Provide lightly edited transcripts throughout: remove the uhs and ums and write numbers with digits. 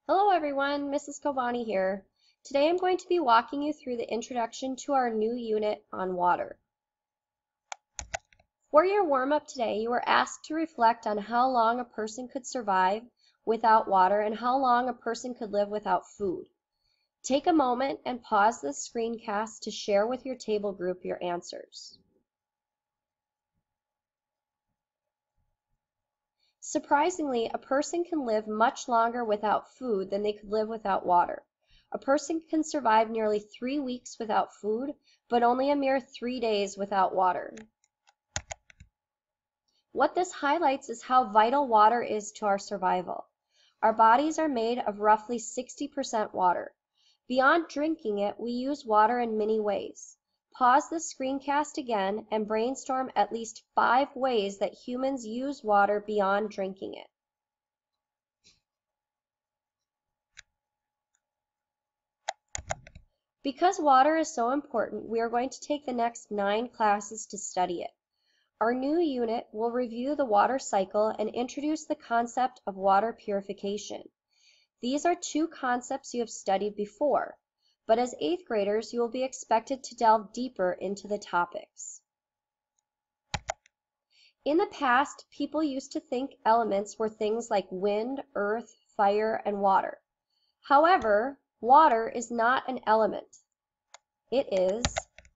Hello everyone, Mrs. Kobani here. Today I'm going to be walking you through the introduction to our new unit on water. For your warm-up today, you were asked to reflect on how long a person could survive without water and how long a person could live without food. Take a moment and pause this screencast to share with your table group your answers. Surprisingly, a person can live much longer without food than they could live without water. A person can survive nearly 3 weeks without food, but only a mere 3 days without water. What this highlights is how vital water is to our survival. Our bodies are made of roughly 60% water. Beyond drinking it, we use water in many ways. Pause the screencast again and brainstorm at least 5 ways that humans use water beyond drinking it. Because water is so important, we are going to take the next 9 classes to study it. Our new unit will review the water cycle and introduce the concept of water purification. These are 2 concepts you have studied before, but as 8th graders, you will be expected to delve deeper into the topics. In the past, people used to think elements were things like wind, earth, fire, and water. However, water is not an element. It is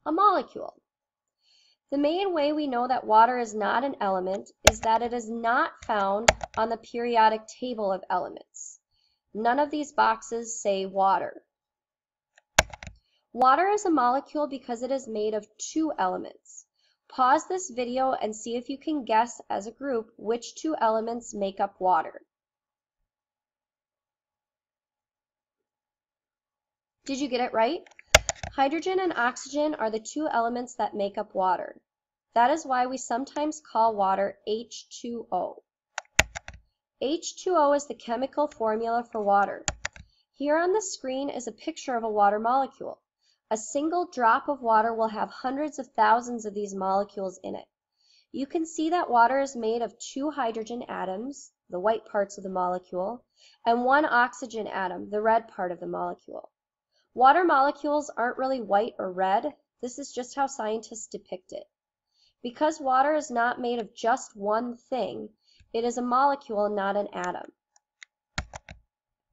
a molecule. The main way we know that water is not an element is that it is not found on the periodic table of elements. None of these boxes say water. Water is a molecule because it is made of 2 elements. Pause this video and see if you can guess as a group which 2 elements make up water. Did you get it right? Hydrogen and oxygen are the 2 elements that make up water. That is why we sometimes call water H2O. H2O is the chemical formula for water. Here on the screen is a picture of a water molecule. A single drop of water will have hundreds of thousands of these molecules in it. You can see that water is made of 2 hydrogen atoms, the white parts of the molecule, and 1 oxygen atom, the red part of the molecule. Water molecules aren't really white or red. This is just how scientists depict it. Because water is not made of just one thing, it is a molecule, not an atom.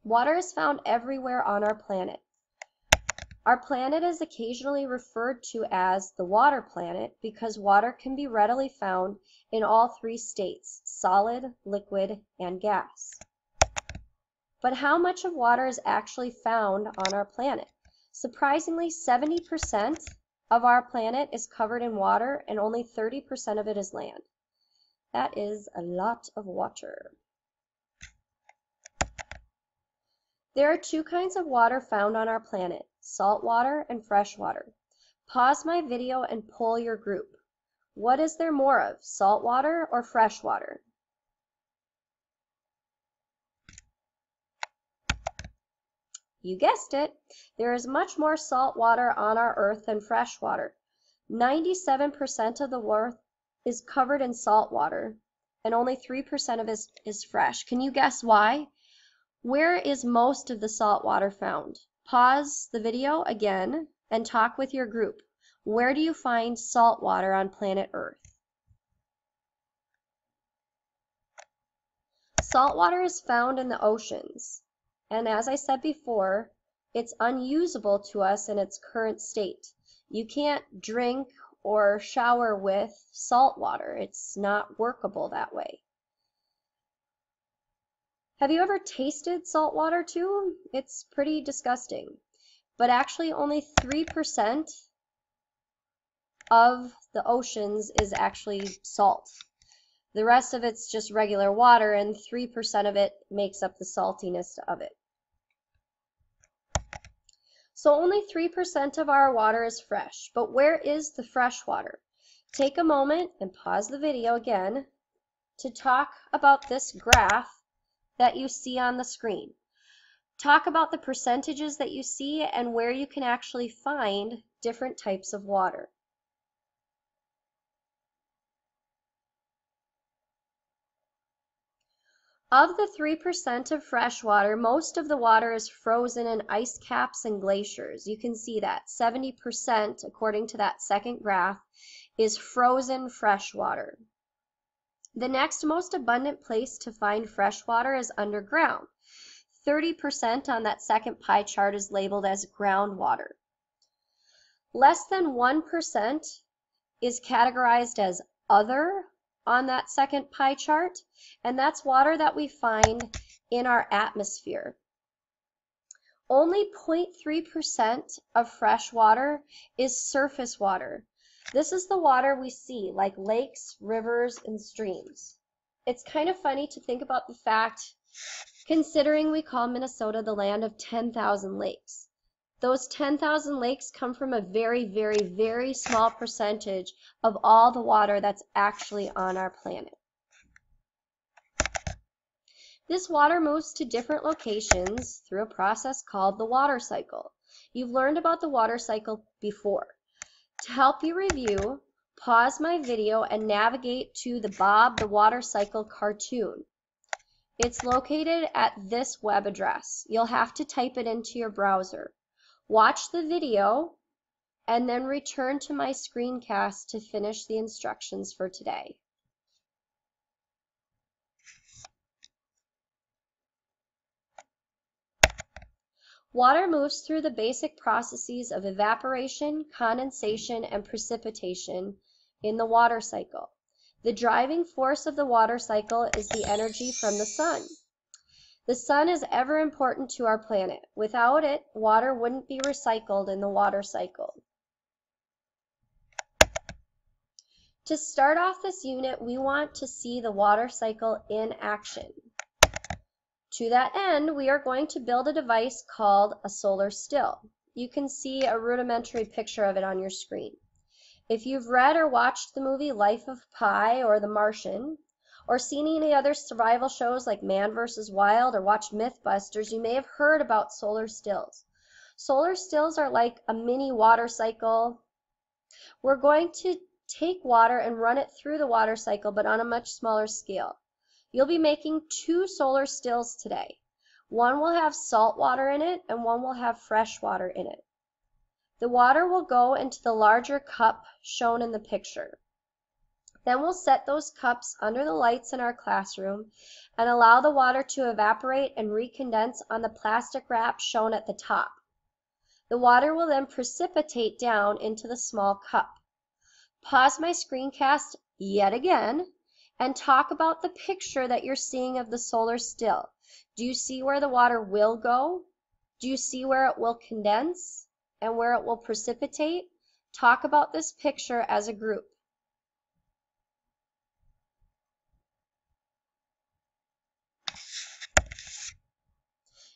Water is found everywhere on our planet. Our planet is occasionally referred to as the water planet because water can be readily found in all 3 states, solid, liquid, and gas. But how much of water is actually found on our planet? Surprisingly, 70% of our planet is covered in water and only 30% of it is land. That is a lot of water. There are 2 kinds of water found on our planet, salt water and fresh water. Pause my video and poll your group. What is there more of, salt water or fresh water? You guessed it. There is much more salt water on our earth than fresh water. 97% of the earth is covered in salt water and only 3% of it is fresh. Can you guess why? Where is most of the salt water found? Pause the video again and talk with your group. Where do you find salt water on planet Earth? Salt water is found in the oceans, and as I said before, it's unusable to us in its current state. You can't drink or shower with salt water. It's not workable that way. Have you ever tasted salt water too? It's pretty disgusting. But actually only 3% of the oceans is actually salt. The rest of it's just regular water and 3% of it makes up the saltiness of it. So only 3% of our water is fresh. But where is the fresh water? Take a moment and pause the video again to talk about this graph that you see on the screen. Talk about the percentages that you see and where you can actually find different types of water. Of the 3% of fresh water, most of the water is frozen in ice caps and glaciers. You can see that 70%, according to that second graph, is frozen fresh water. The next most abundant place to find fresh water is underground. 30% on that second pie chart is labeled as groundwater. Less than 1% is categorized as other on that second pie chart, and that's water that we find in our atmosphere. Only 0.3% of fresh water is surface water. This is the water we see, like lakes, rivers, and streams. It's kind of funny to think about the fact, considering we call Minnesota the land of 10,000 lakes. Those 10,000 lakes come from a very, very, very small percentage of all the water that's actually on our planet. This water moves to different locations through a process called the water cycle. You've learned about the water cycle before. To help you review, pause my video and navigate to the Bob the Water Cycle cartoon. It's located at this web address. You'll have to type it into your browser. Watch the video and then return to my screencast to finish the instructions for today. Water moves through the basic processes of evaporation, condensation, and precipitation in the water cycle. The driving force of the water cycle is the energy from the sun. The sun is ever important to our planet. Without it, water wouldn't be recycled in the water cycle. To start off this unit, we want to see the water cycle in action. To that end, we are going to build a device called a solar still. You can see a rudimentary picture of it on your screen. If you've read or watched the movie Life of Pi or The Martian, or seen any other survival shows like Man vs. Wild or watched Mythbusters, you may have heard about solar stills. Solar stills are like a mini water cycle. We're going to take water and run it through the water cycle, but on a much smaller scale. You'll be making 2 solar stills today. One will have salt water in it and one will have fresh water in it. The water will go into the larger cup shown in the picture. Then we'll set those cups under the lights in our classroom and allow the water to evaporate and recondense on the plastic wrap shown at the top. The water will then precipitate down into the small cup. Pause my screencast yet again and talk about the picture that you're seeing of the solar still. Do you see where the water will go? Do you see where it will condense and where it will precipitate? Talk about this picture as a group.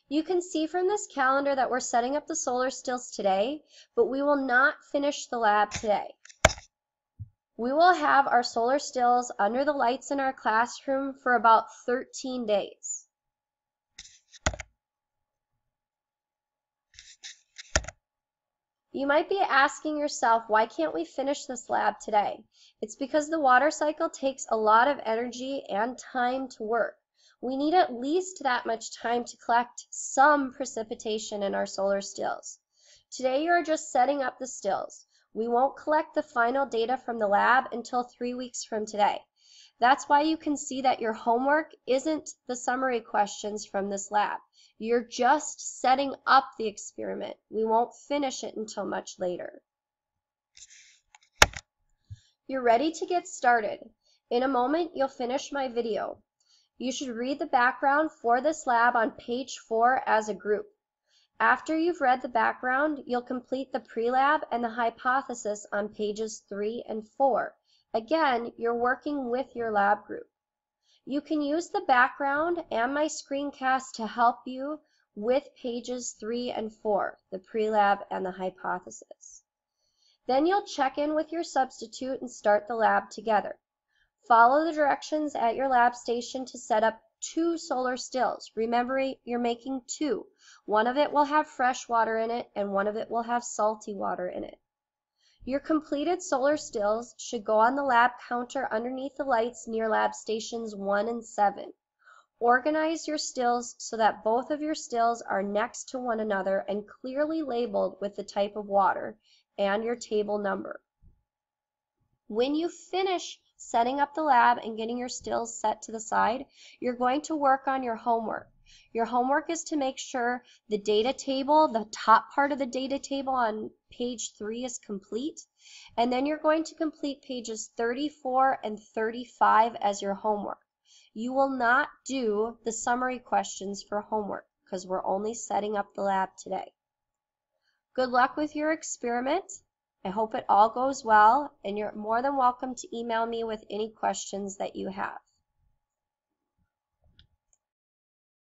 You can see from this calendar that we're setting up the solar stills today, but we will not finish the lab today. We will have our solar stills under the lights in our classroom for about 13 days. You might be asking yourself, why can't we finish this lab today? It's because the water cycle takes a lot of energy and time to work. We need at least that much time to collect some precipitation in our solar stills. Today you are just setting up the stills. We won't collect the final data from the lab until 3 weeks from today. That's why you can see that your homework isn't the summary questions from this lab. You're just setting up the experiment. We won't finish it until much later. You're ready to get started. In a moment, you'll finish my video. You should read the background for this lab on page 4 as a group. After you've read the background, you'll complete the pre-lab and the hypothesis on pages 3 and 4. Again, you're working with your lab group. You can use the background and my screencast to help you with pages 3 and 4, the pre-lab and the hypothesis. Then you'll check in with your substitute and start the lab together. Follow the directions at your lab station to set up 2 solar stills. Remember, you're making 2. One of it will have fresh water in it and one of it will have salty water in it. Your completed solar stills should go on the lab counter underneath the lights near lab stations 1 and 7. Organize your stills so that both of your stills are next to one another and clearly labeled with the type of water and your table number. When you finish setting up the lab and getting your stills set to the side, you're going to work on your homework. Your homework is to make sure the data table, the top part of the data table on page 3 is complete, and then you're going to complete pages 34 and 35 as your homework. You will not do the summary questions for homework because we're only setting up the lab today. Good luck with your experiment. I hope it all goes well, and you're more than welcome to email me with any questions that you have.